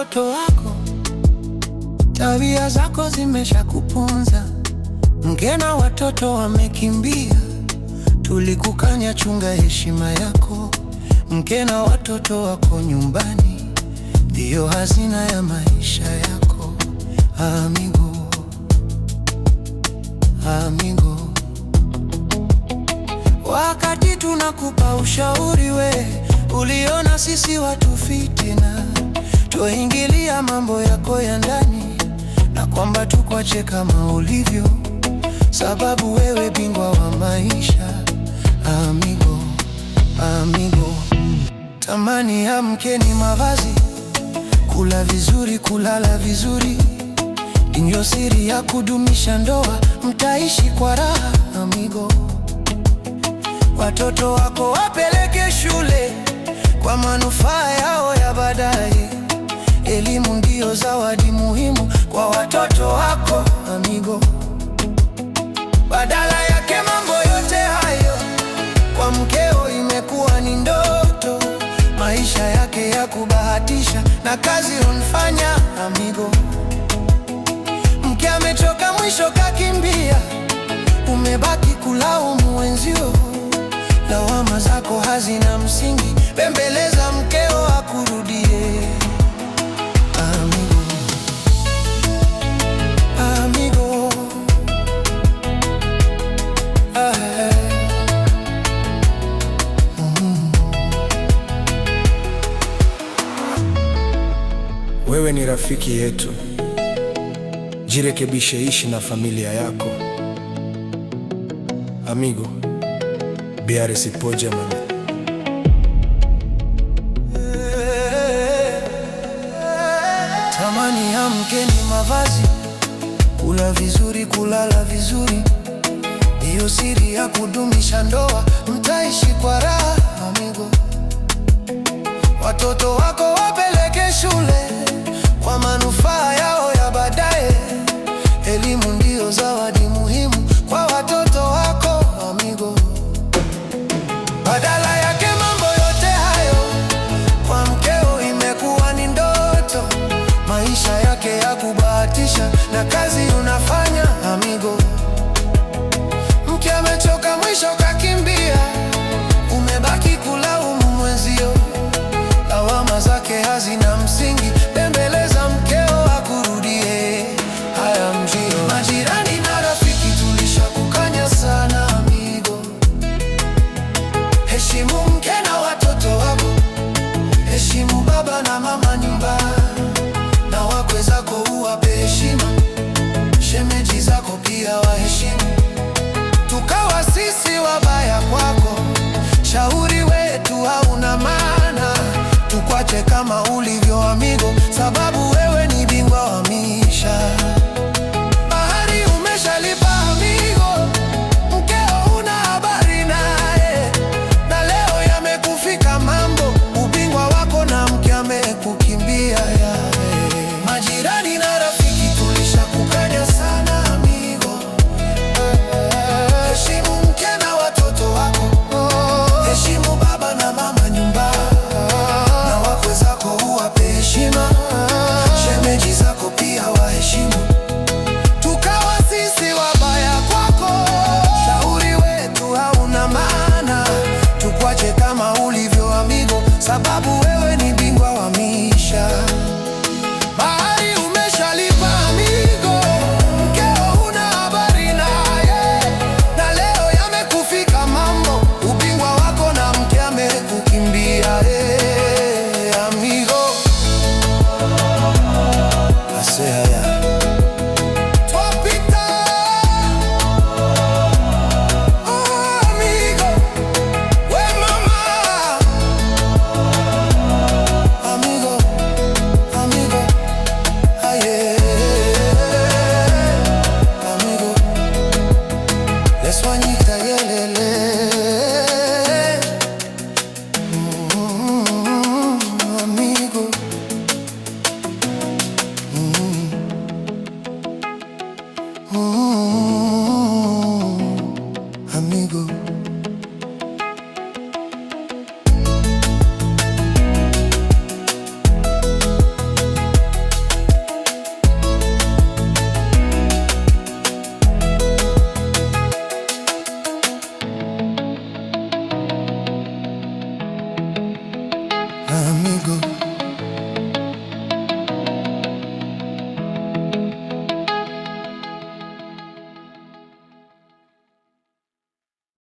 watoto wako, tabia zako zimeshakuponza. Mke na watoto wamekimbia, tulikukanya chunga heshima yako. Mke na watoto wako nyumbani, ndiyo hazina ya maisha yako. Amigo, amigo, wakati tunakupa ushauri uliona sisi watu fitina, tuingilia mambo yako ya ndani, na kwamba tukwache kama ulivyo, sababu wewe bingwa wa maisha. Amigo, amigo, tamani ya mke ni mavazi, kula vizuri, kulala vizuri, ndiyo siri ya kudumisha ndoa, mtaishi kwa raha. Amigo, watoto wako wapeleke shule kwa manufaa yao ya baadaye. Elimu ndiyo zawadi muhimu kwa watoto wako. Amigo, badala yake mambo yote hayo kwa mkeo imekuwa ni ndoto, maisha yake ya kubahatisha na kazi unfanya. Amigo, mke amechoka mwisho kakimbia, umebaki kulaumu wenzio, lawama zako hazina msingi, bembeleza mkeo akurudie. Amigo, amigo, Wewe ni rafiki yetu, jirekebishe, ishi na familia yako. Amigo, biare sipoje mami. Tamani ya mke ni mavazi, kula vizuri, kulala vizuri, ndiyo siri ya kudumisha ndoa, mtaishi kwa raha. Amigo, watoto wako wapeleke shule kwa manufaa yao ya baadaye. Elimu ndiyo zawadi muhimu kwa watoto wako. Amigo, badala yake mambo yote hayo kwa mkeo imekuwa ni ndoto, maisha yake ya kubahatisha na kazi unafanya. Amigo, mke amechoka mwisho kakimbia, umebaki kulaumu mwenzio, lawama zake hazina msingi, bembeleza mkeo akurudie. Haya mjio, majirani na rafiki tulishakukanya sana. Amigo, heshimu mke na watoto wako, heshimu baba na mama nyumbani, na wakwe zako uwape heshima, shemeji zako pia waheshimu. Tukawa sisi wabaya kwako, shauri wetu hauna maana, tukwache kama ulivyo. Amigo, sababu wewe ni bingwa wa maisha. Mahari umeshalipa amigo, mkeo una habari naye, na leo yamekufika mambo, ubingwa wako na mke amekukimbia. Majirani na rafiki tulishakukanya sana. Amigo, heshimu mke na watoto wako, heshimu baba na mama nyumbani, na wakwe zako uwape heshima, shemeji zako pia waheshimu. Tukawa sisi wabaya kwako, shauri wetu hauna maana, tukwache kama ulivyo. Amigo, sababu wewe ni bingwa wa maisha. Mahari umeshalipa amigo, mkeo una habari naye, na leo yamekufika mambo, ubingwa wako na mke amekukimbia. Amigo, asea twapita. Amigo, we mama. Amigo, amigo, aye. Amigo, leswanyita yelele. Amigo, mm.